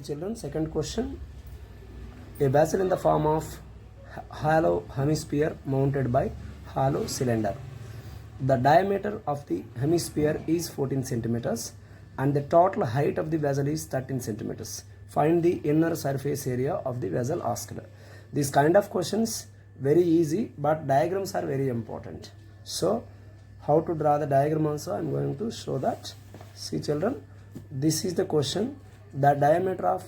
children, second question. A vessel in the form of hollow hemisphere mounted by hollow cylinder. The diameter of the hemisphere is 14 centimeters and the total height of the vessel is 13 centimeters. Find the inner surface area of the vessel asked. These kind of questions very easy, but diagrams are very important. So how to draw the diagram also I am going to show that. See children, this is the question. The diameter of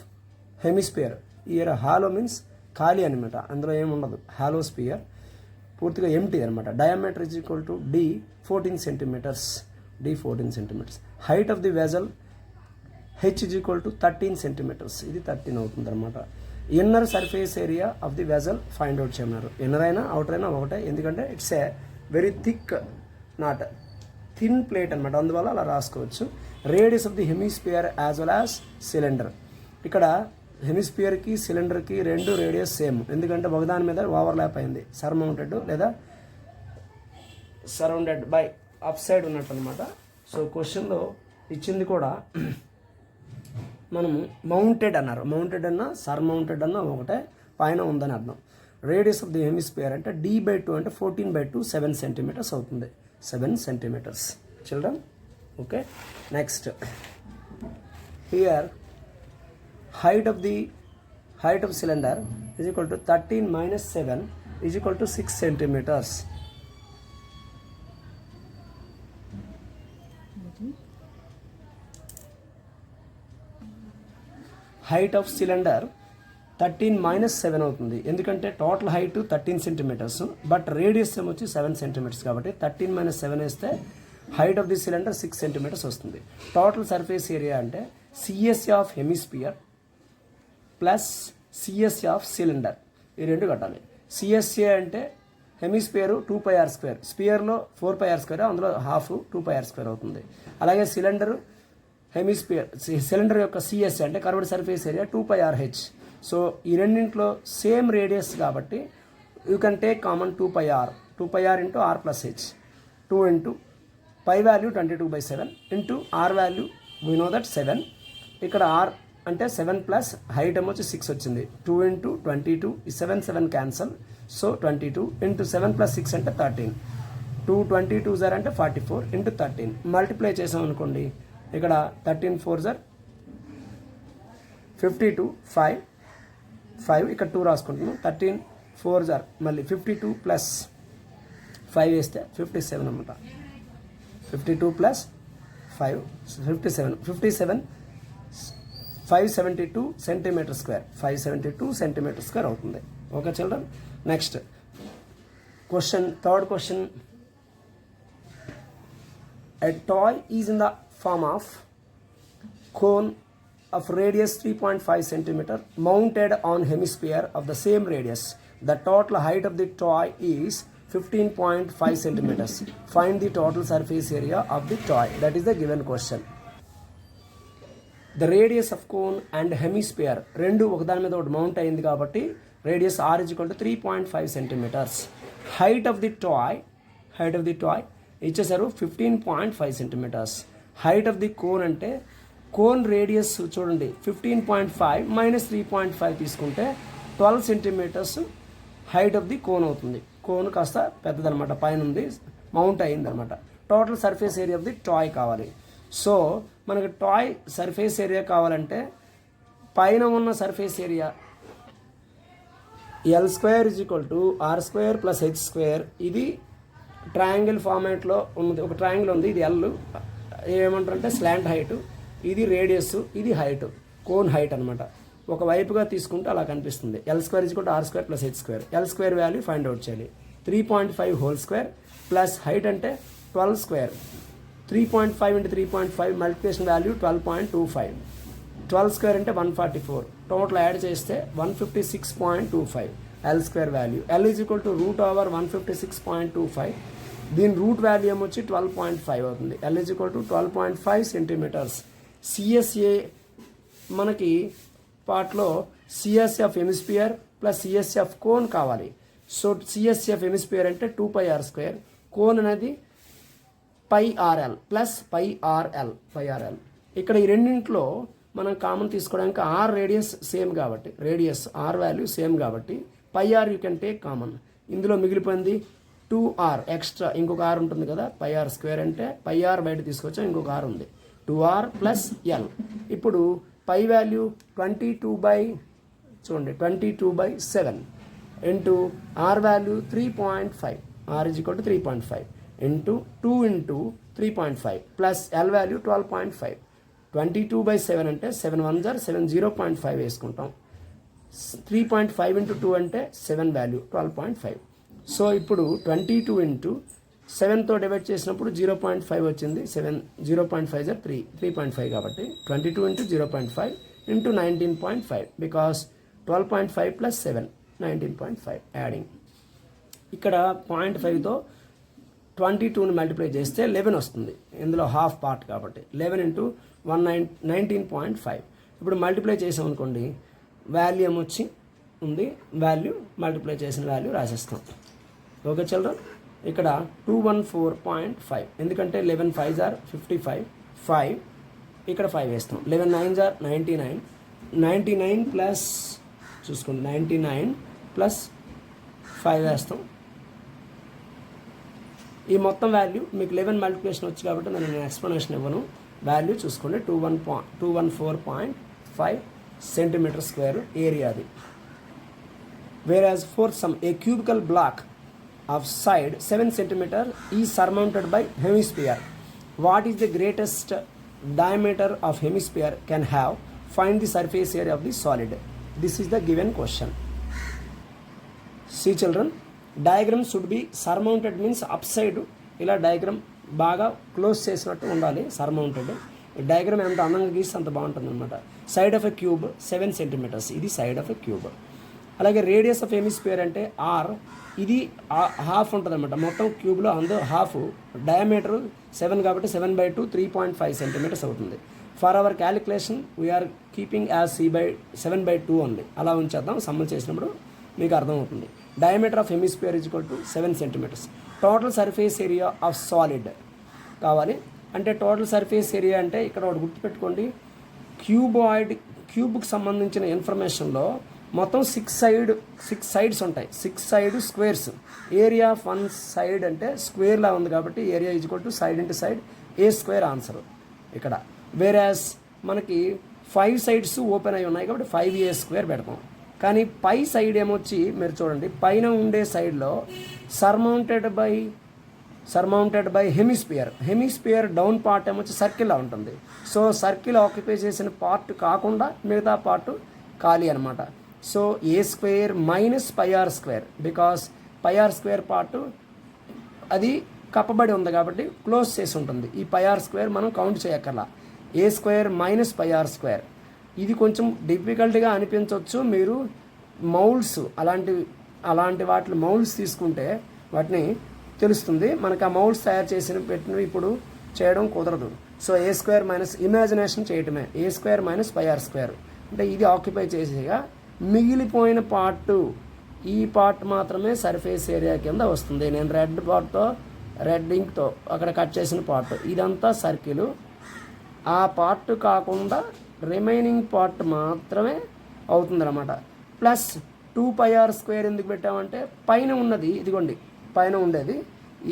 hemisphere. Here hollow means ఖాళీ అనమాట, అందులో ఏముండదు. Hollow sphere పూర్తిగా empty అనమాట. Diameter is equal to D 14 centimeters. Height of the vessel H is equal to 13 centimeters. ఇది 13 అవుతుంది అనమాట. Inner surface area of the vessel find out చేయమన్నారు. ఇన్నర్ అయినా అవుటర్ అయినా ఒకటే, ఎందుకంటే it's a very thick not thin plate అనమాట, అందువల్ల అలా రాసుకోవచ్చు. Radius of the hemisphere as well as cylinder. ఇక్కడ హెమిస్పియర్కి సిలిండర్కి రెండు రేడియస్ సేమ్, ఎందుకంటే ఒకదాని మీద ఓవర్లాప్ అయింది. సర్మౌంటెడ్ లేదా సరౌండెడ్ బై అప్ సైడ్ ఉన్నట్టు అనమాట. సో క్వశ్చన్లో ఇచ్చింది కూడా మనము మౌంటెడ్ అన్నారు. మౌంటెడ్ అన్నా సర్మౌంటెడ్ అన్నా ఒకటే, పైన ఉందని అర్థం. రేడియస్ ఆఫ్ ది హెమిస్పియర్ అంటే d/2 అంటే 14/2 7 సెంటీమీటర్స్ అవుతుంది. 7 centimeters children. Okay, next here height of cylinder is equal to 13 minus 7 is equal to 6 centimeters. Height of cylinder 13 minus 7 అవుతుంది, ఎందుకంటే total height 13 centimeters, but radius వచ్చి 7 centimeters కాబట్టి 13 minus 7 వేస్తే height of the cylinder 6 centimeters వస్తుంది. Total surface area అంటే CSA of hemisphere plus CSA of cylinder, ఈ రెండు కట్టాలి. సిఎస్ఏ అంటే హెమిస్పియర్ 2πr², స్పియర్లో 4πr², అందులో హాఫ్ 2πr² అవుతుంది. అలాగే సిలిండర్ సిలిండర్ యొక్క సిఎస్ఏ అంటే curved surface area 2πrh. So ఈ రెండింటిలో సేమ్ రేడియస్ కాబట్టి you can take common 2πr into r plus h. 2 into pi value 22/7 into r value we know that 7. ఇక్కడ r అంటే 7 plus height వచ్చి 6 వచ్చింది. 2 into 22, 7 cancel, so 22 into 7 plus 6 అంటే 13. 2 జర్ అంటే 44 into 13 multiply చేసాం అనుకోండి. ఇక్కడ 13 4 జర్ 52, 5 ఇక్కడ 2 రాసుకుంటున్నాం. 13 4 జర్ మళ్ళీ 52 ప్లస్ 5 వేస్తే 57 అనమాట. 52 plus 5 57 572 centimetre square. 572 centimetre square అవుతుంది. Okay children, next question, third question. A toy is in the form of cone of radius 3.5 centimeter mounted on hemisphere of the same radius. The total height of the toy is 15.5 centimeters. Find the total surface area of the toy. That is the given question. The radius of cone and hemisphere రెండు ఒకదాని మీద ఒకటి mount అయింది కాబట్టి radius r is equal to 3.5 centimeters. Height of the toy ఇచ్చేసారు 15.5 centimeters. Height of the cone అంటే cone radius చూడండి 15.5 minus 3.5 తీసుకుంటే 12 centimeters height of the cone అవుతుంది. కోన్ కాస్త పెద్దదనమాట, పైన ఉంది, మౌంట్ అయిందనమాట. Total surface area of the toy కావాలి. సో మనకి టాయ్ సర్ఫేస్ ఏరియా కావాలంటే పైన ఉన్న surface area L² is equal to r² plus h². ఇది ట్రయాంగిల్ ఫార్మాట్లో ఉన్నది. ఒక ట్రయాంగిల్ ఉంది, ఇది L ఏమంటారంటే స్లాంట్ హైట్, ఇది రేడియస్, ఇది హైట్, కోన్ హైట్ అనమాట. ఒక వైపుగా తీసుకుంటే అలా కనిపిస్తుంది. L² is equal to r² plus h². L² value find out చేయాలి. 3.5 హోల్ స్క్వేర్ ప్లస్ హైట్ అంటే 12². 3.5 into 3.5 మల్టిప్లికేషన్ వాల్యూ 12.25. 12² అంటే 144. టోటల్ యాడ్ చేస్తే 156.25 L² value. L is equal to √156.25. దీని రూట్ వాల్యూ వచ్చి 12.5 అవుతుంది. L is equal to 12.5 centimeters. CSA మనకి పార్ట్లో CSA of hemisphere plus CSA of cone కావాలి. సో సిఎస్ఏ ఆఫ్ హెమిస్పియర్ అంటే 2πr², కోన్ అనేది πrl ప్లస్ πrl. ఇక్కడ ఈ రెండింటిలో మనం కామన్ తీసుకోవడానికి ఆర్ రేడియస్ సేమ్ కాబట్టి, రేడియస్ ఆర్ వాల్యూ సేమ్ కాబట్టి pi R you can take common. ఇందులో మిగిలిపోయింది 2r ఎక్స్ట్రా, ఇంకొక ఆర్ ఉంటుంది కదా, పై ఆర్ స్క్వేర్ అంటే పై ఆర్ బయట తీసుకొచ్చాం, ఇంకొక ఆర్ ఉంది 2r ప్లస్ ఎల్. ఇప్పుడు pi value 22/7 into R value 3.5, R is equal to 3.5 into 2 into 3.5 plus L value 12.5. 22/7 అంటే 7 1 7 0.5 వేసుకుంటాం. 3.5 ఇంటూ 2 అంటే 7 వాల్యూ 12.5. సో ఇప్పుడు 22 ఇంటూ 7తో డివైడ్ చేసినప్పుడు 0.5 వచ్చింది. 7 0.5 3.5 కాబట్టి 22 into 0.5 into 19.5 because 12.5 plus 7 19.5 adding. ఇక్కడ 0.5తో 22ని మల్టిప్లై చేస్తే 11 వస్తుంది. ఇందులో హాఫ్ పార్ట్ కాబట్టి 11 ఇంటూ 19.5. ఇప్పుడు మల్టిప్లై చేసాం అనుకోండి, వాల్యూ ఏమొచ్చి ఉంది, వాల్యూ మల్టిప్లై చేసిన వాల్యూ రాసేస్తాం. ఓకే చిల్డ్రన్, ఇక్కడ 214.5 ఎందుకంటే 11 5s are 55, 5 ఇక్కడ 5 వేస్తాం. 11 9s are 99, 99 ప్లస్ చూసుకోండి 99 ప్లస్ 5 వేస్తాం. ఈ మొత్తం వాల్యూ మీకు 11 మల్టిప్లికేషన్ వచ్చి కాబట్టి నేను ఎక్స్ప్లెనేషన్ ఇవ్వను. వాల్యూ చూసుకోండి 214.5 సెంటీమీటర్ స్క్వేర్ ఏరియా అది. Whereas for some a cubical block of side 7 centimeter is surmounted by hemisphere, what is the greatest diameter of hemisphere can have? Find the surface area of the solid. This is the given question. See children, diagram should be surmounted means upside. ఇలా diagram బాగా close చేసినట్టు ఉండాలి. Surmounted diagram ఎంత అందంగా గీస్తే అంత బాగుంటుంది అనమాట. Side of a cube 7 centimeters, ఇది సైడ్ ఆఫ్ ఎ క్యూబ్. అలాగే రేడియస్ ఆఫ్ హెమిస్పియర్ అంటే ఆర్, ఇది హాఫ్ ఉంటుంది అనమాట. మొత్తం క్యూబ్లో అందులో హాఫ్, డయామీటర్ 7 కాబట్టి 7/2 3.5 సెంటీమీటర్స్ అవుతుంది. For our calculation we are keeping as 7/2 ఉంది. అలా ఉంచేద్దాం, సమ్మల్ చేసినప్పుడు మీకు అర్థమవుతుంది. Diameter of hemisphere is equal to 7 centimetres. Total surface area of solid కావాలి అంటే టోటల్ సర్ఫేస్ ఏరియా అంటే ఇక్కడ ఒకటి గుర్తుపెట్టుకోండి, క్యూబ్కి సంబంధించిన ఇన్ఫర్మేషన్లో మొత్తం 6 సైడ్స్ ఉంటాయి. 6 side squares. Area of 1 side అంటే స్క్వేర్లా ఉంది కాబట్టి area is equal to side into side A square answer ఇక్కడ. వేరాస్ మనకి 5 సైడ్స్ ఓపెన్ అయి ఉన్నాయి కాబట్టి 5a² పెడతాం. కానీ పై సైడ్ ఏమొచ్చి మీరు చూడండి, పైన ఉండే సైడ్లో surmounted by hemisphere down part ఏమొచ్చి సర్కిల్లా ఉంటుంది. సో సర్కిల్ ఆక్యుపై చేసిన పార్ట్ కాకుండా మిగతా పార్ట్ ఖాళీ అనమాట. So a² minus πr² because πr² part అది కప్పబడి ఉంది కాబట్టి క్లోజ్ చేసి ఉంటుంది. ఈ πr² మనం కౌంట్ చేయక్కర్లా. a² minus πr². ఇది కొంచెం డిఫికల్ట్గా అనిపించవచ్చు. మీరు మౌల్డ్స్ అలాంటి వాటి మౌల్డ్స్ తీసుకుంటే వాటిని తెలుస్తుంది. మనకు ఆ మౌల్డ్స్ తయారు చేసిన పెట్టినవి ఇప్పుడు చేయడం కుదరదు. సో a² మైనస్ ఇమాజినేషన్ చేయటమే. a² మైనస్ πr² అంటే ఇది ఆక్యుపై చేసేగా మిగిలిపోయిన పార్ట్, ఈ పార్ట్ మాత్రమే సర్ఫేస్ ఏరియా కింద వస్తుంది. నేను రెడ్ ఇంక్తో అక్కడ కట్ చేసిన పార్ట్ ఇదంతా సర్కిల్. ఆ పార్ట్ కాకుండా రిమైనింగ్ పార్ట్ మాత్రమే అవుతుంది అన్నమాట. ప్లస్ 2πr² ఎందుకు పెట్టామంటే పైన ఉన్నది ఇదిగోండి, పైన ఉండేది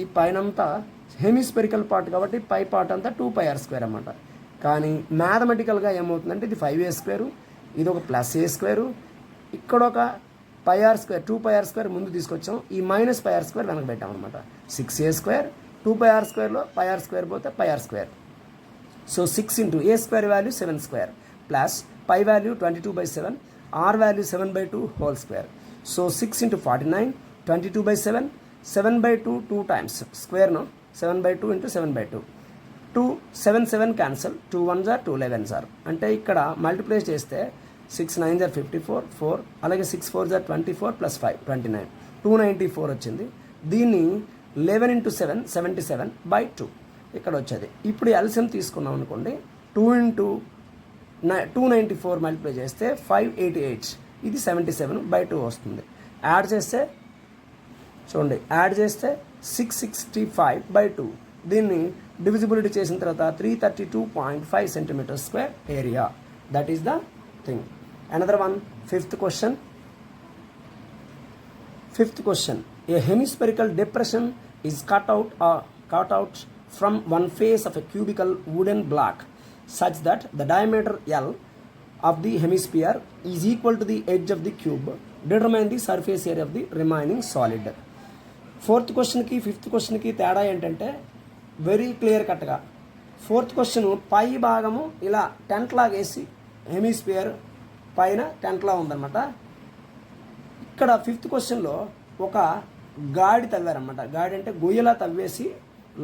ఈ పైనంతా హెమిస్పెరికల్ పార్ట్ కాబట్టి పై పార్ట్ అంతా 2πr² అన్నమాట. కానీ మ్యాథమెటికల్గా ఏమవుతుందంటే ఇది 5a², ఇది ఒక +a², ఇక్కడ ఒక πr², 2πr² ముందు తీసుకొచ్చాం, ఈ మైనస్ πr² వెనక పెట్టాం అనమాట. 6a², 2πr²లో πr² పోతే πr². So 6 into a² value 7² plus pi value 22/7, r value 7/2 whole square. So 6 into 49, 22/7, 7/2 2 times స్క్వేర్ను 7/2 into 7/2. 2 7 7 cancel, 2 1s are 2 11s are అంటే ఇక్కడ మల్టిప్లై చేస్తే 6 9s are 54, 4 అలాగే 6 4s are 24 ప్లస్ 5 29, 294 వచ్చింది. దీన్ని 11 ఇంటూ 7 77/2 ఇక్కడ వచ్చేది. ఇప్పుడు ఎల్సిఎం తీసుకున్నాం అనుకోండి, 2 ఇంటూ 294 మల్టిప్లై చేస్తే 588, ఇది 77/2 వస్తుంది. యాడ్ చేస్తే చూడండి, యాడ్ చేస్తే 665/2. దీన్ని డివిజిబిలిటీ చేసిన తర్వాత 332.5 centimeter square area. That is the thing. Another one, fifth question. A hemispherical depression is cut out from one face of a cubical wooden block such that the diameter L of the hemisphere is equal to the edge of the cube. Determine the surface area of the remaining solid. Fourth క్వశ్చన్కి fifth క్వశ్చన్కి తేడా ఏంటంటే very clear కట్గా fourth question పై భాగము ఇలా tent లాగా వేసి hemisphere పైన టెంట్లా ఉందన్నమాట. ఇక్కడ ఫిఫ్త్ క్వశ్చన్లో ఒక గాడి తవ్వారన్నమాట. గాడి అంటే గొయ్యలా తవ్వేసి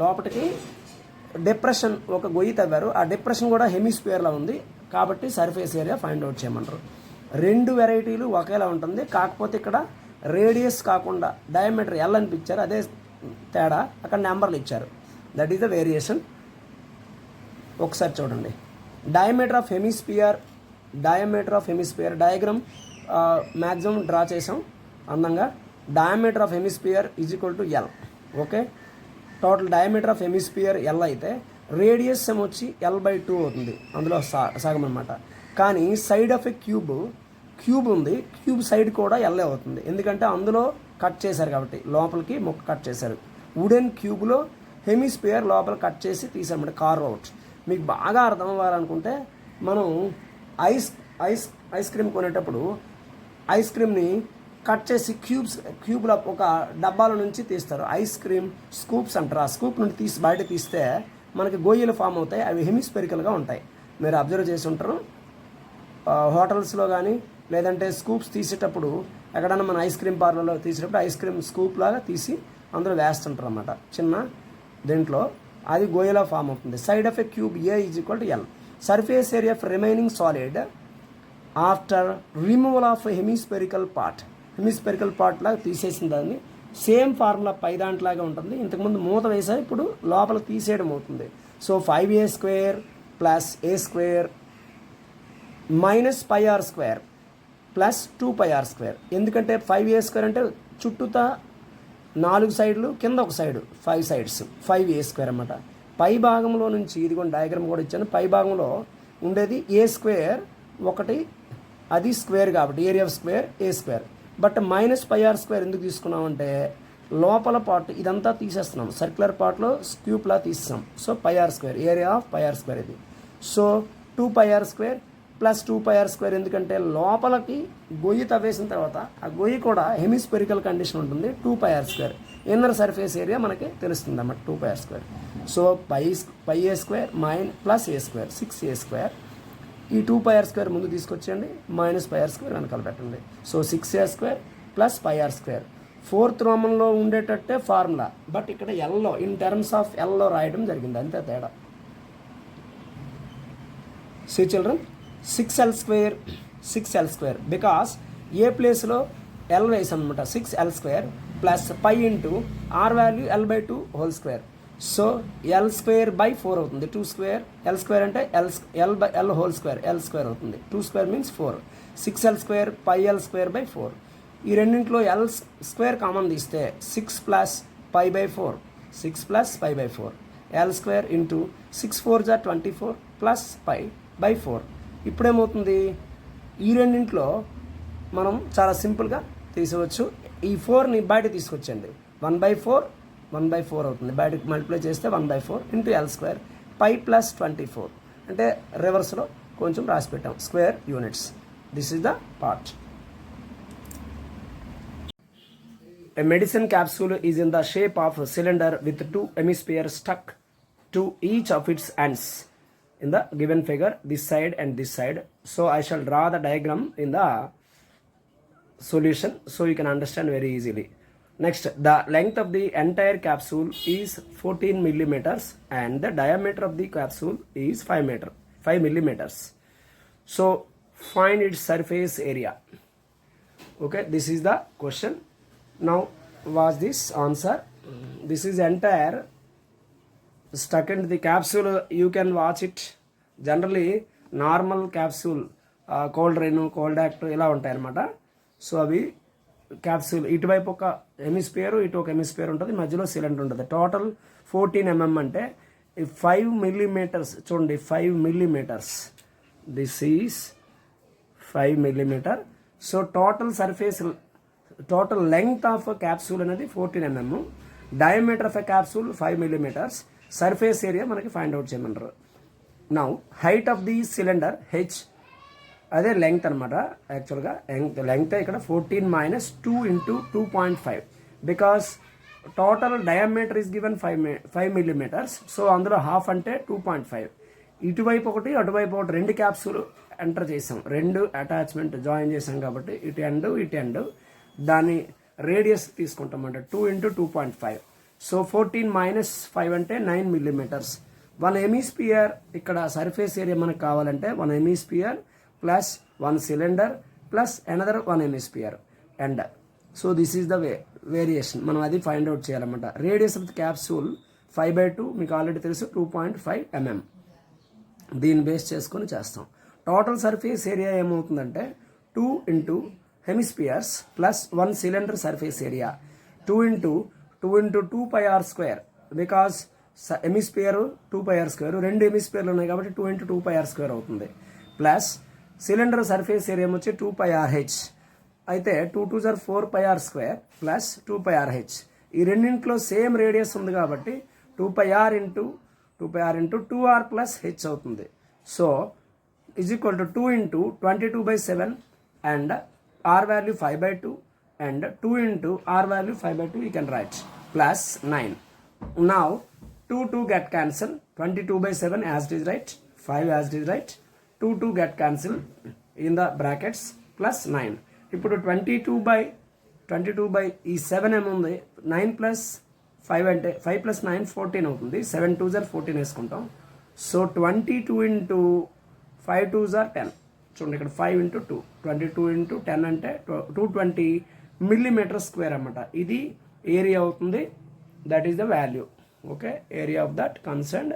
లోపలికి డిప్రెషన్ ఒక గొయ్యి తవ్వారు. ఆ డిప్రెషన్ కూడా హెమిస్పియర్లా ఉంది కాబట్టి సర్ఫేస్ ఏరియా ఫైండ్ అవుట్ చేయమంటారు. రెండు వెరైటీలు ఒకేలా ఉంటుంది, కాకపోతే ఇక్కడ రేడియస్ కాకుండా డయామీటర్ ఎల్ అనిపించారు, అదే తేడా. అక్కడ నెంబర్లు ఇచ్చారు. That is the variation. ఒకసారి చూడండి. Diameter of hemisphere diagram maximum draw చేసాం అందంగా. Diameter of hemisphere is equal to L. Okay, total diameter of hemisphere L అయితే రేడియస్ వచ్చి L/2 అవుతుంది, అందులో సగం అనమాట. కానీ సైడ్ ఆఫ్ ఏ క్యూబ్ ఉంది, క్యూబ్ సైడ్ కూడా ఎల్ అవుతుంది, ఎందుకంటే అందులో కట్ చేశారు కాబట్టి, లోపలికి ముక్క కట్ చేశారు. వుడెన్ క్యూబ్లో హెమిస్పియర్ లోపల కట్ చేసి తీసారన్నమాట, కార్వ్ అవుట్. మీకు బాగా అర్థం అవ్వాలనుకుంటే మనం ఐస్ క్రీమ్ కొనేటప్పుడు ఐస్ క్రీమ్ని కట్ చేసి క్యూబ్లో ఒక డబ్బాల నుంచి తీస్తారు. ఐస్ క్రీమ్ స్కూప్స్ అంటారు. ఆ స్కూప్ నుండి బయట తీస్తే మనకి గొయ్యలు ఫామ్ అవుతాయి. అవి హెమిస్పెరికల్గా ఉంటాయి. మీరు అబ్జర్వ్ చేసి ఉంటారు. హోటల్స్లో కానీ లేదంటే స్కూప్స్ తీసేటప్పుడు ఎక్కడన్నా మన ఐస్ క్రీమ్ పార్లర్లో తీసేటప్పుడు ఐస్ క్రీమ్ స్కూప్ లాగా తీసి అందులో వేస్తుంటారు అన్నమాట. చిన్న దీంట్లో అది గోయలా ఫామ్ అవుతుంది. Side of a cube A is equal to L. Surface area of remaining solid after removal of hemispherical part లాగా తీసేసిన దాన్ని సేమ్ ఫార్ములా పై దాంట్లాగా ఉంటుంది. ఇంతకుముందు మూత వేసారు, ఇప్పుడు లోపల తీసేయడం అవుతుంది. So 5a² plus a² minus πr² plus 2πr². ఎందుకంటే 5a² అంటే చుట్టూతా 4 సైడ్లు, కింద ఒక సైడు 5 sides, 5a² అన్నమాట. పై భాగంలో నుంచి ఇదిగోండి డయాగ్రామ్ కూడా ఇచ్చాను. పై భాగంలో ఉండేది a² ఒకటి, అది స్క్వేర్ కాబట్టి area of square a². But minus πr² ఎందుకు తీసుకున్నామంటే లోపల పార్ట్ ఇదంతా తీసేస్తున్నాం, సర్క్యులర్ పార్ట్లో క్యూబ్లా తీస్తాం. So πr² area of πr² ఇది. సో 2πr² ప్లస్ 2πr² ఎందుకంటే లోపలికి గొయ్యి తవ్వేసిన తర్వాత ఆ గొయ్యి కూడా హెమిస్పెరికల్ కండిషన్ ఉంటుంది. 2πr² ఇన్నర్ సర్ఫేస్ ఏరియా మనకి తెలుస్తుంది అన్నమాట, 2πr². సో πa² మైన్ ప్లస్ a² 6a². ఈ 2πr² ముందు తీసుకొచ్చేయండి, మైనస్ πr² వెనకాల పెట్టండి. So 6a² plus πr². Fourth రోమన్లో ఉండేటట్టే ఫార్ములా, బట్ ఇక్కడ ఎల్లో ఇన్ టర్మ్స్ ఆఫ్ ఎల్లో రాయడం జరిగింది, అంతే తేడా. సి చిల్డ్రన్, 6l² బికాస్ ఏ ప్లేస్లో ఎల్ వేసాం అనమాట. 6l² plus pi into R value L/2 whole square. So L²/4 అవుతుంది. 2² L² అంటే L హోల్ స్క్వేర్, L² అవుతుంది. 2² మీన్స్ 4. 6l² πl²/4. ఈ రెండింటిలో L² కామన్ తీస్తే 6 plus π/4, 6 plus π/4 L² into 6 4 = 24 plus π/4. ఇప్పుడేమవుతుంది, ఈ రెండింటిలో మనం చాలా సింపుల్గా తీసుకోవచ్చు. ఈ 4ని బయట తీసుకొచ్చండి, 1/4 అవుతుంది. బయటకు మల్టిప్లై చేస్తే 1/4 ఇంటూ L² π ప్లస్ 24 అంటే రివర్స్లో కొంచెం రాసి పెట్టాం, square units. This is the part. A medicine capsule is in the shape of a cylinder with 2 hemispheres stuck to each of its ends in the given figure, this side and this side. So I shall draw the diagram in the solution so you can understand very easily. Next, the length of the entire capsule is 14 millimeters and the diameter of the capsule is 5 millimeters. So find its surface area. Okay, this is the question. Now was this answer. This is entire stuck into the capsule. You can watch it. Generally normal capsule cold rain, cold act ఇలా ఉంటాయి అన్నమాట. So అవి capsule ఇటువైపు ఒక hemisphere, ఇటు ఒక hemisphere ఉంటుంది, మధ్యలో సిలిండర్ ఉంటుంది. టోటల్ 14 mm అంటే 5 millimeters చూడండి, 5 millimeters this is 5 millimeter. So total length of a capsule అనేది 14 mm, diameter of a capsule 5 millimeters, surface area మనకి ఫైండ్ అవుట్ చేయమన్నారు. Now height of the cylinder H, అదే length అనమాట. యాక్చువల్గా length ఇక్కడ 14 minus 2 into 2.5 because total diameter is given 5 millimeters. So అందులో half అంటే 2.5. ఇటువైపు ఒకటి అటువైపు ఒకటి రెండు క్యాప్సూల్ ఎంటర్ చేసాం, రెండు అటాచ్మెంట్ జాయిన్ చేసాం కాబట్టి ఇటు ఎండ్ దాని రేడియస్ తీసుకుంటామంట 2 into 2.5. సో 14 minus 5 అంటే 9 millimeters. 1 హెమిస్పియర్ ఇక్కడ సర్ఫేస్ ఏరియా మనకు కావాలంటే 1 hemisphere plus 1 cylinder plus another 1 hemisphere end. So this is the variation, మనం అది ఫైండ్ అవుట్ చేయాలన్నమాట. రేడియస్ ఆఫ్ ద క్యాప్సూల్ 5/2 మీకు ఆల్రెడీ తెలుసు 2.5 mm. దీన్ని బేస్ చేసుకొని చేస్తాం. టోటల్ సర్ఫేస్ ఏరియా ఏమవుతుందంటే 2 into hemispheres plus 1 cylinder surface area 2 into 2 pi r square because hemisphere 2 pi r square, రెండు హెమిస్పియర్లు ఉన్నాయి కాబట్టి 2 into 2 pi r square అవుతుంది. ప్లస్ సిలిండర్ సర్ఫేస్ ఏరియా వచ్చి 2 pi r h అయితే 2 2s are 4 pi r square plus 2 pi r h. ఈ రెండింటిలో same radius ఉంది కాబట్టి 2 pi r into 2r plus h అవుతుంది. So is equal to 2 into 22/7 and r value 5/2 and 2 into r value 5/2 you can write plus 9. Now 2 get cancel, 22/7 as it is right, 5 as it is right, 2 get cancel in the brackets plus 9. ఇప్పుడు 22/7 ఏముంది, 9 plus 5 అంటే 5 plus 9 14 అవుతుంది. 7 2s are 14 వేసుకుంటాం. So 22 into 5 2s are 10. చూడండి ఇక్కడ 5 into 2, 22 into 10 అంటే 220 millimeter square అన్నమాట. ఇది ఏరియా అవుతుంది, that is the value. Okay, area of that concerned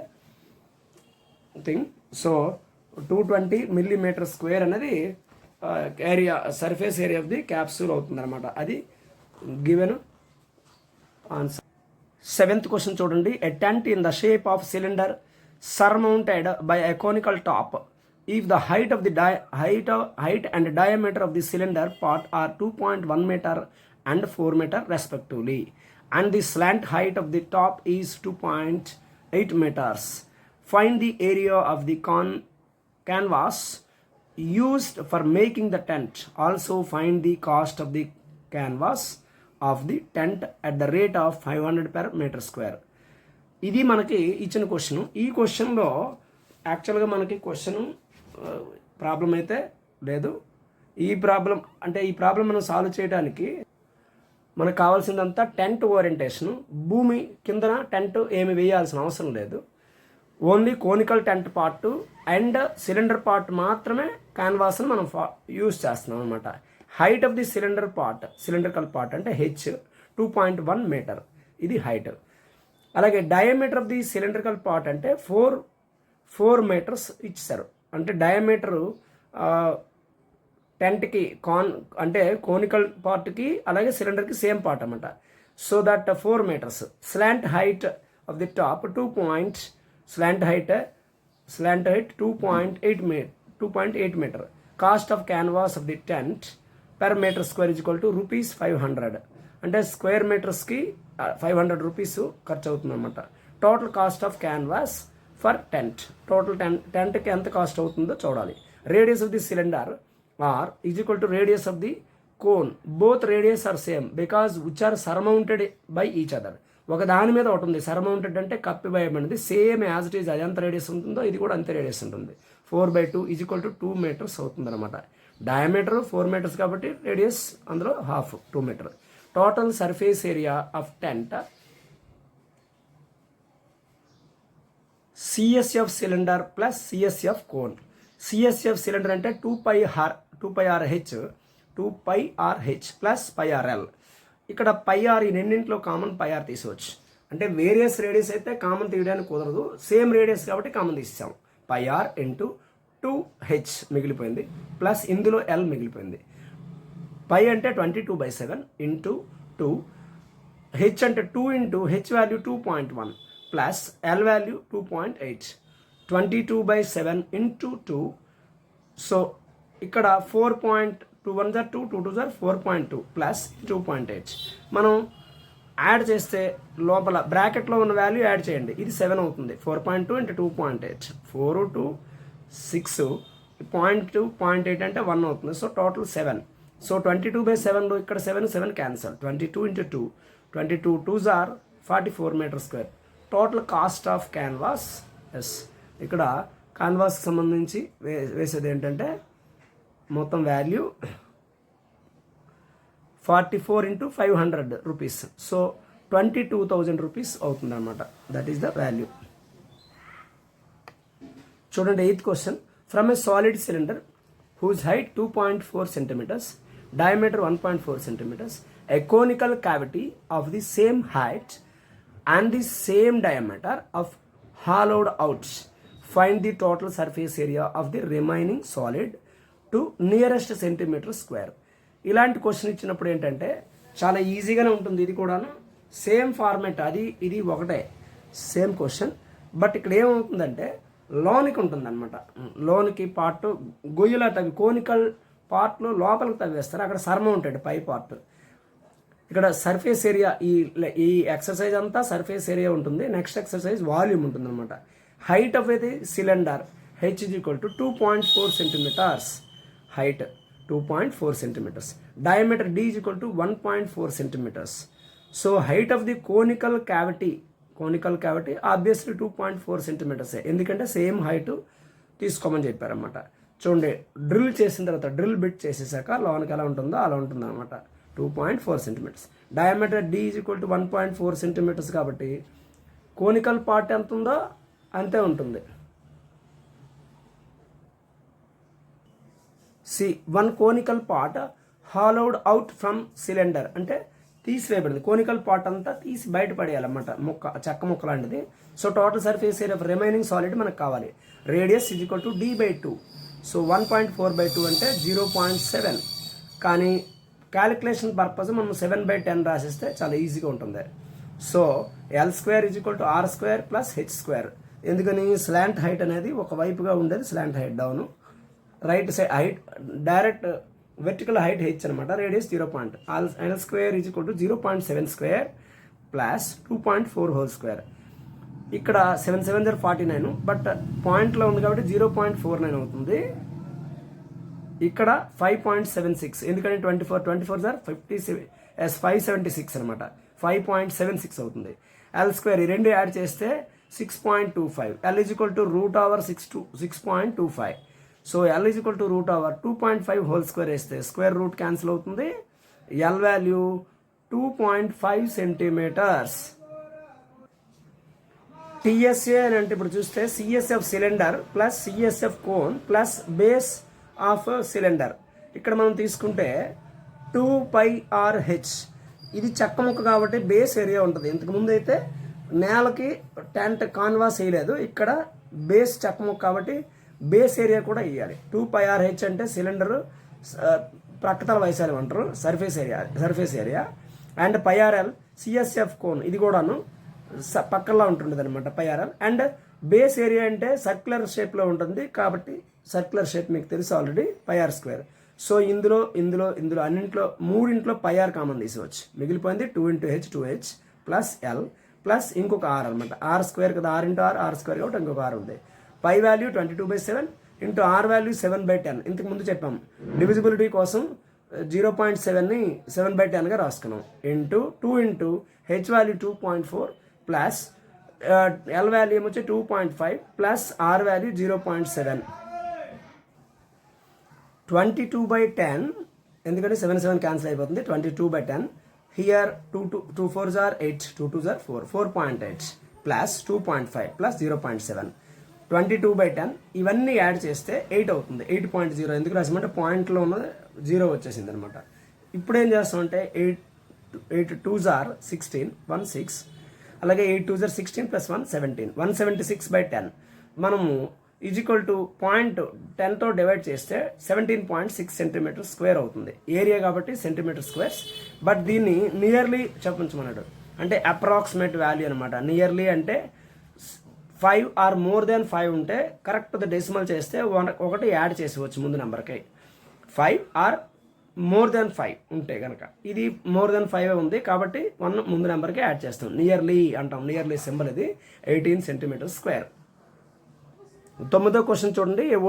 thing. So 220 millimeter square అనేది area, surface area of the capsule అవుతుంది అనమాట. అది గివెన్ ఆన్సర్. 7th question చూడండి. A tent in the shape of cylinder surmounted by a conical top. If the height and diameter of the cylinder part are 2.1 meter and 4 meter respectively, and the slant height of the top is 2.8 meters, find the area of the canvas used for making the tent. Also find the cost of the canvas of the tent at the rate of 500 per meter square. ఇది మనకి ఇచ్చిన question. ఈ క్వశ్చన్లో యాక్చువల్గా మనకి question problem అయితే లేదు. ఈ ప్రాబ్లం మనం సాల్వ్ చేయడానికి మనకు కావాల్సిందంతా టెంట్ ఓరియంటేషన్. భూమి కిందన టెంట్ ఏమి వేయాల్సిన అవసరం లేదు. Only conical tent part and cylinder part మాత్రమే క్యాన్వాస్ని మనం యూజ్ చేస్తున్నాం అనమాట. Height of the cylindrical part అంటే హెచ్ 2.1 మీటర్, ఇది హైట్. అలాగే diameter of the cylindrical part అంటే 4 meters ఇచ్చారు. అంటే డయామీటరు టెంట్కి అంటే కోనికల్ పార్ట్కి అలాగే సిలిండర్కి సేమ్ పార్ట్ అన్నమాట. So that 4 meters. Slant height of the top 2.8 meter. Cost of canvas of the tent per meter square is equal to rupees 500. అంటే square మీటర్స్కి 500 rupees ఖర్చు అవుతుంది అనమాట. Total cost of canvas for tent, total టెంట్కి ఎంత cost అవుతుందో చూడాలి. Radius of the cylinder R is equal to radius of the cone. Both radius R same because which are surmounted by each other. ఒక దాని మీద ఒకటి ఉంది, surmounted అంటే కప్పివేయబడింది. సేమ్ యాజ్ ఇట్ ఈజ్, అది ఎంత రేడియస్ ఉంటుందో ఇది కూడా అంతే రేడియస్ ఉంటుంది. 4/2 ఈజ్ ఈక్వల్ టు 2 meters అవుతుంది అనమాట. డయామీటర్ 4 meters కాబట్టి రేడియస్ అందులో half 2 meter. Total surface area of tent CSF cylinder plus CSF cone. CSF cylinder అంటే 2πrh ప్లస్ πrl. ఇక్కడ πr ఈ రెండింటిలో కామన్ πr తీసుకోవచ్చు. అంటే వేరియస్ రేడియస్ అయితే కామన్ తీయడానికి కుదరదు, సేమ్ రేడియస్ కాబట్టి కామన్ తీసాం. πr ఇంటూ 2h మిగిలిపోయింది ప్లస్ ఇందులో l మిగిలిపోయింది. పై అంటే 22/7 ఇంటూ 2, h అంటే 2 into h value 2.1 plus l value 2.8. 22/7 into 2 so ఇక్కడ 4.2 1 జార్ 2 2 2 జార్ 4.2 ప్లస్ 2.8 మనం యాడ్ చేస్తే లోపల బ్రాకెట్లో ఉన్న వాల్యూ యాడ్ చేయండి, ఇది 7 అవుతుంది. 4.2 ఇంటూ 2.8 4 2 6 0.8 అంటే 1 అవుతుంది. So total 7. సో 22/7లో ఇక్కడ 7 cancel. 22 into 2 22 2s are 44 meter square. Total cost of canvas ఇక్కడ కాన్వాస్కి సంబంధించి వేసేది ఏంటంటే మొత్తం value 44 into 500 rupees. So 22,000 rupees అవుతుంది అనమాట. That is the value. చూడండి 8th question. From a solid cylinder whose height 2.4 centimeters, diameter 1.4 centimeters, a conical cavity of the same height and the same diameter of hollowed out. Find the total surface area of the remaining solid to nearest centimeter square. ఇలాంటి question ఇచ్చినప్పుడు ఏంటంటే చాలా ఈజీగానే ఉంటుంది. ఇది కూడా same format, అది ఇది ఒకటే సేమ్ క్వశ్చన్. బట్ ఇక్కడ ఏమవుతుందంటే లోనికి ఉంటుంది అనమాట. లోనికి పార్ట్ గొయ్యలా తవ్వి కోనికల్ పార్ట్లో లోపలికి తవ్వేస్తారు, అక్కడ సర్మ ఉంటుంది పై పార్ట్. ఇక్కడ సర్ఫేస్ ఏరియా, ఈ ఎక్సర్సైజ్ అంతా సర్ఫేస్ ఏరియా ఉంటుంది. నెక్స్ట్ ఎక్సర్సైజ్ వాల్యూమ్ ఉంటుంది అనమాట. హైట్ ఆఫ్ ఇది cylinder H is equal to 2.4 centimeters. Height 2.4 centimeters. Diameter D is equal to 1.4 centimeters. So height of the conical cavity obviously 2.4 centimeters. ఎందుకంటే same height తీసుకోమని చెప్పారన్నమాట. చూడండి drill చేసిన తర్వాత డ్రిల్ బిట్ చేసేసాక లోనికి ఎలా ఉంటుందో అలా ఉంటుంది అనమాట. 2.4 centimeters. Diameter D is equal to 1.4 centimeters కాబట్టి కోనికల్ పార్ట్ ఎంత ఉందో అంతే ఉంటుంది. One conical part hollowed out from cylinder అంటే తీసివేయబడింది. కోనికల్ పార్ట్ అంతా తీసి బయటపడేయాలన్నమాట, చెక్క ముక్క లాంటిది. So total surface area of remaining solid మనకు కావాలి. Radius is equal to D/2. So 1.4/2 అంటే 0.7. కానీ క్యాలిక్యులేషన్ పర్పస్ మనం 7/10 రాసిస్తే చాలా ఈజీగా ఉంటుంది. So L² is equal to R² plus H². ఎందుకని స్లాంట్ హైట్ అనేది ఒక వైపుగా ఉండేది slant height down, right side height direct vertical height H అనమాట. Radius 0. L² is equal to 0.7² plus 2.4 whole square. ఇక్కడ 7 7 49, బట్ పాయింట్లో ఉంది కాబట్టి 0.49 అవుతుంది. ఇక్కడ 5.76 ఎందుకంటే 24 57 576 అనమాట. 5.76 అవుతుంది. L² ఈ రెండు యాడ్ చేస్తే 6.25. L is equal to √6.25. So L is equal to √2.5 whole square వేస్తే స్క్వేర్ రూట్ క్యాన్సిల్ అవుతుంది. L value 2.5 centimeters. TSA అని అంటే ఇప్పుడు చూస్తే CSF cylinder plus CSF cone plus base of cylinder. ఇక్కడ మనం తీసుకుంటే 2πRH. ఇది చెక్క ముక్క కాబట్టి బేస్ ఏరియా ఉంటుంది. ఇంతకుముందు అయితే నేలకి టెంట్ కాన్వాస్ వేయలేదు, ఇక్కడ బేస్ చెక్క ముక్క కాబట్టి బేస్ ఏరియా కూడా ఇవ్వాలి. 2πRH అంటే సిలిండర్ ప్రక్కతల వైశాల్యం అంటారు, surface area. And πRL CSF cone, ఇది కూడాను పక్కలా ఉంటుండదు అనమాట πRL. అండ్ బేస్ ఏరియా అంటే సర్క్యులర్ షేప్లో ఉంటుంది కాబట్టి సర్క్యులర్ షేప్ మీకు తెలుసు ఆల్రెడీ, πr². సో ఇందులో అన్నింట్లో మూడింట్లో πr కామన్ తీసుకోవచ్చు. మిగిలిపోయింది 2 × H ప్లస్ L ప్లస్ ఇంకొక R అనమాట. R² కదా, R × R² కాబట్టి ఇంకొక R ఉంది. Pi value 22/7 into R value 7/10. ఇంతకు ముందు చెప్పాం డివిజిబిలిటీ కోసం 0.7ని 7/10గా రాసుకున్నాం. Into 2 into H value 2.4 plus L value ఏమొచ్చి 2.5 ప్లస్ R వాల్యూ 0.7. 22/10 ఎందుకంటే 7 7 క్యాన్సిల్ అయిపోతుంది. 22/10 here 2 4s are 8 2 2s are 4 4.8 plus 2.5 plus 0.7. 22/10 ఇవన్నీ యాడ్ చేస్తే 8 అవుతుంది. 8.0 ఎందుకు రాసామంటే పాయింట్లో ఉన్నది 0 వచ్చేసింది అనమాట. ఇప్పుడు ఏం చేస్తామంటే 8 2s are 16 1 6, అలాగే 8 2s are 16 ప్లస్ 1 17 176/10 మనము ఈజ్ ఈక్వల్ టు 0.10తో డివైడ్ చేస్తే 17.6 సెంటీమీటర్ స్క్వేర్ అవుతుంది. ఏరియా కాబట్టి సెంటీమీటర్ స్క్వేర్స్, బట్ దీన్ని నియర్లీ చెప్పమన్నాడు అంటే అప్రాక్సిమేట్ వాల్యూ అనమాట. నియర్లీ అంటే 5 ఆర్ మోర్ దెన్ 5 ఉంటే కరెక్ట్ డెసిమల్ చేస్తే ఒకటి యాడ్ చేసేవచ్చు ముందు నెంబర్కి. 5 ఆర్ మోర్ దెన్ 5 ఉంటే కనుక, ఇది మోర్ దెన్ 5 ఉంది కాబట్టి 1 ముందు నెంబర్కి యాడ్ చేస్తాం. నియర్లీ అంటాం, నియర్లీ సింబల్ ఇది 18 సెంటీమీటర్ స్క్వేర్. 9వ క్వశ్చన్ చూడండి. ఏ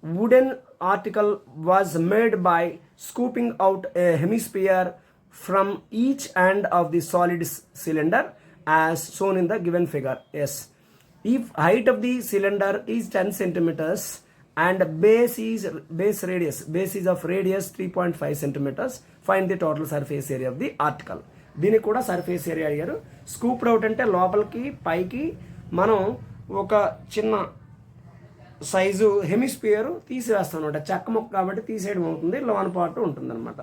wooden article was made by scooping out a hemisphere from each end of the solid cylinder as shown in the given figure. Yes, if height of the cylinder is 10 centimeters and base is of radius 3.5 centimeters, find the total surface area of the article. దీనికి కూడా surface area అడిగారు. Scooped out అంటే లోపలికి పైకి మనం ఒక చిన్న size hemisphere తీసివేస్తాం అనమాట. చెక్క ముక్క కాబట్టి తీసేయడం అవుతుంది, లోన్ పార్ట్ ఉంటుంది అనమాట.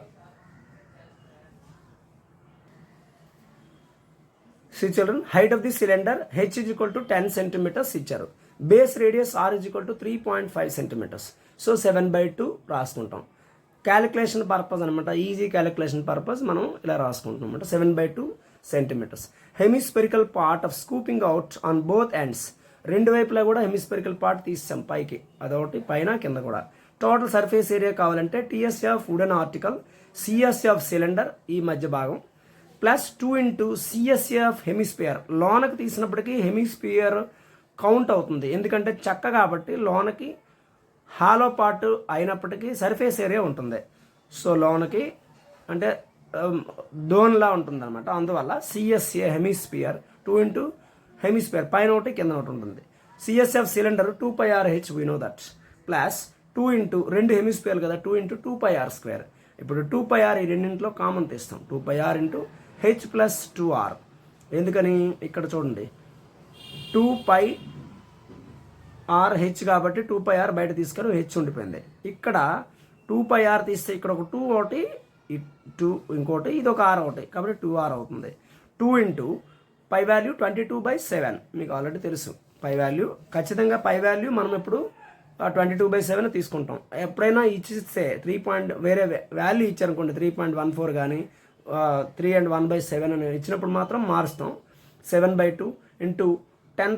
Children, height of the cylinder H is equal to 10 centimetres ఇచ్చారు. Base radius R is equal to 3.5 centimetres. So 7/2 రాసుకుంటాం. క్యాలిక్యులేషన్ పర్పస్ అనమాట, ఈజీ క్యాలిక్యులేషన్ పర్పస్ మనం ఇలా రాసుకుంటాం అనమాట. 7/2 centimetres. Hemispherical part of scooping out on both ends. రెండు వైపులా కూడా హెమిస్పెరికల్ పార్ట్ తీసాం పైకి, అదొకటి పైన కింద కూడా. టోటల్ సర్ఫేస్ ఏరియా కావాలంటే TSA of wooden article, CSA of cylinder ఈ మధ్య భాగం plus 2 into CSA of hemisphere. లోనకి తీసినప్పటికీ హెమిస్పియర్ కౌంట్ అవుతుంది, ఎందుకంటే చెక్క కాబట్టి లోనకి హాలో పార్ట్ అయినప్పటికీ సర్ఫేస్ ఏరియా ఉంటుంది. సో లోనకి అంటే డోన్లా ఉంటుంది అనమాట. అందువల్ల సిఎస్ఏ హెమిస్పియర్ 2 ఇంటూ హెమిస్పియర్ పైన ఒకటి కింద ఒకటి ఉంటుంది. CSF cylinder 2πRH we know that plus 2 into రెండు హెమిస్పియర్ కదా 2 ఇంటూ 2πr². ఇప్పుడు 2πr ఈ రెండింటిలో కామన్ తీస్తాం. 2πr into H plus 2r. ఎందుకని ఇక్కడ చూడండి 2πRH కాబట్టి 2πr బయట తీసుకొని హెచ్ ఉండిపోయింది. ఇక్కడ 2πr తీస్తే ఇక్కడ ఒక 2 ఒకటి 2 ఇంకోటి ఇది ఒక r ఒకటి కాబట్టి 2r అవుతుంది. 2 ఇంటూ పై వాల్యూ 22/7 మీకు ఆల్రెడీ తెలుసు. పై వాల్యూ ఖచ్చితంగా పై వాల్యూ మనం ఇప్పుడు 22/7 తీసుకుంటాం. ఎప్పుడైనా ఇచ్చిస్తే వేరే వాల్యూ ఇచ్చారనుకోండి 3.14 కానీ 3 and 1/7 అని ఇచ్చినప్పుడు మాత్రం మారుస్తాం. 7/2 into 10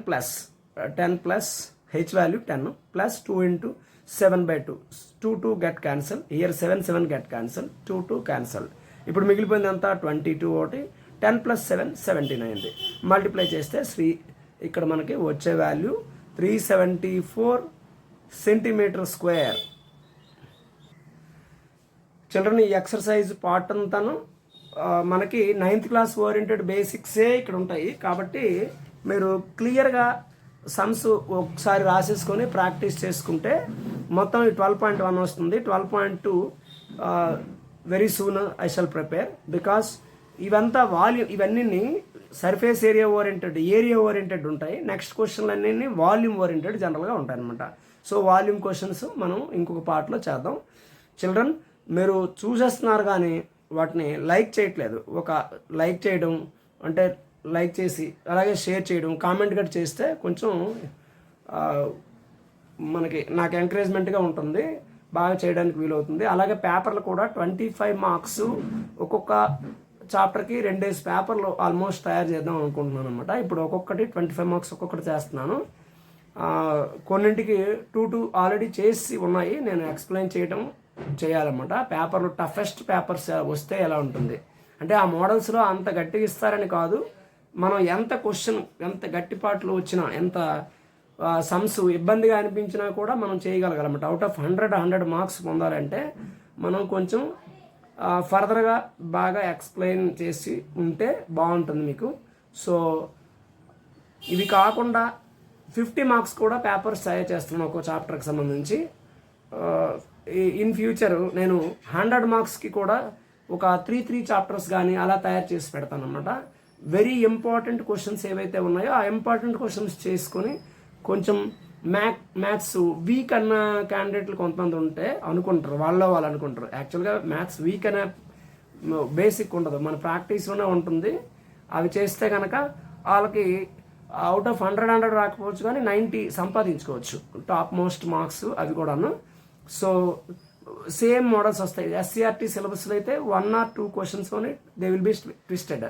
plus H value 10 plus 2 into 7/2. 2 get cancel. Year 7 get cancel. 2 cancel. ఇప్పుడు మిగిలిపోయింది అంతా 22 ఒకటి 10 + 7 17 అయింది. మల్టిప్లై చేస్తే ఇక్కడ మనకి వచ్చే వాల్యూ 374 సెంటీమీటర్ స్క్వేర్. చిల్డ్రన్, ఈ ఎక్సర్సైజ్ పార్ట్ అంతాను మనకి 9th క్లాస్ ఓరియంటెడ్ బేసిక్సే ఇక్కడ ఉంటాయి కాబట్టి మీరు క్లియర్గా సమ్స్ ఒకసారి రాసేసుకొని ప్రాక్టీస్ చేసుకుంటే మొత్తం 12.1 వస్తుంది. 12.2 very soon I shall prepare because ఇవంతా వాల్యూమ్, ఇవన్నీ సర్ఫేస్ ఏరియా ఓరియంటెడ్ ఉంటాయి. నెక్స్ట్ క్వశ్చన్లు అన్నీ వాల్యూమ్ ఓరియంటెడ్ జనరల్గా ఉంటాయి అనమాట. సో వాల్యూమ్ క్వశ్చన్స్ మనం ఇంకొక పార్ట్లో చేద్దాం. చిల్డ్రన్, మీరు చూసేస్తున్నారు కానీ వాటిని లైక్ చేయట్లేదు. ఒక లైక్ చేయడం అంటే లైక్ చేసి అలాగే షేర్ చేయడం, కామెంట్ కూడా చేస్తే కొంచెం నాకు ఎంకరేజ్మెంట్గా ఉంటుంది, బాగా చేయడానికి వీలవుతుంది. అలాగే పేపర్లు కూడా 25 మార్క్స్ ఒక్కొక్క చాప్టర్కి 2 పేపర్లు ఆల్మోస్ట్ తయారు చేద్దాం అనుకుంటున్నాను అనమాట. ఇప్పుడు ఒక్కొక్కటి 25 మార్క్స్ ఒక్కొక్కటి చేస్తున్నాను. కొన్నింటికి 2 ఆల్రెడీ చేసి ఉన్నాయి, నేను ఎక్స్ప్లెయిన్ చేయాలన్నమాట. పేపర్లు టఫెస్ట్ పేపర్స్ వస్తే ఎలా ఉంటుంది అంటే ఆ మోడల్స్లో అంత గట్టిగా ఇస్తారని కాదు, మనం ఎంత గట్టి పాటలు వచ్చినా ఎంత సమ్స్ ఇబ్బందిగా అనిపించినా కూడా మనం చేయగలగాలన్నమాట. అవుట్ ఆఫ్ 100 మార్క్స్ పొందాలంటే మనం కొంచెం ఫర్దర్గా బాగా ఎక్స్ప్లెయిన్ చేసి ఉంటే బాగుంటుంది మీకు. సో ఇవి కాకుండా 50 మార్క్స్ కూడా పేపర్స్ తయారు చేస్తున్నాను ఒక్కో చాప్టర్కి సంబంధించి. ఇన్ ఫ్యూచర్ నేను 100 మార్క్స్కి కూడా ఒక 3 చాప్టర్స్ కానీ అలా తయారు చేసి పెడతాను అనమాట. వెరీ ఇంపార్టెంట్ క్వశ్చన్స్ ఏవైతే ఉన్నాయో ఆ ఇంపార్టెంట్ క్వశ్చన్స్ చేసుకొని కొంచెం మ్యాథ్స్ వీక్ అన్న క్యాండిడేట్లు కొంతమంది ఉంటే అనుకుంటారు, వాళ్ళు అనుకుంటారు యాక్చువల్గా మ్యాథ్స్ వీక్ అనే బేసిక్ ఉండదు, మన ప్రాక్టీస్లోనే ఉంటుంది. అవి చేస్తే కనుక వాళ్ళకి అవుట్ ఆఫ్ 100 రాకపోవచ్చు కానీ 90 సంపాదించుకోవచ్చు, టాప్ మోస్ట్ మార్క్స్ అవి కూడాను. సో సేమ్ మోడల్స్ వస్తాయి. ఎస్సీఆర్టీ సిలబస్లో అయితే 1 or 2 క్వశ్చన్స్లోనే they will be twisted.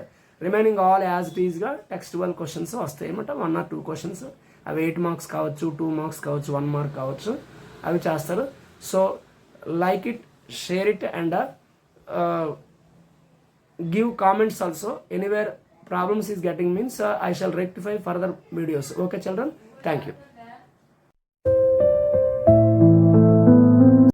Remaining all as it ఈజ్గా టెక్స్టువల్ క్వశ్చన్స్ వస్తాయి అన్నమాట. 1 or 2 క్వశ్చన్స్, అవి 8 మార్క్స్ కావచ్చు, 2 మార్క్స్ కావచ్చు, 1 మార్క్ కావచ్చు, అవి చేస్తారు. So like it, share it and give comments also. Anywhere problems is getting means I shall rectify further videos. Okay children, thank you.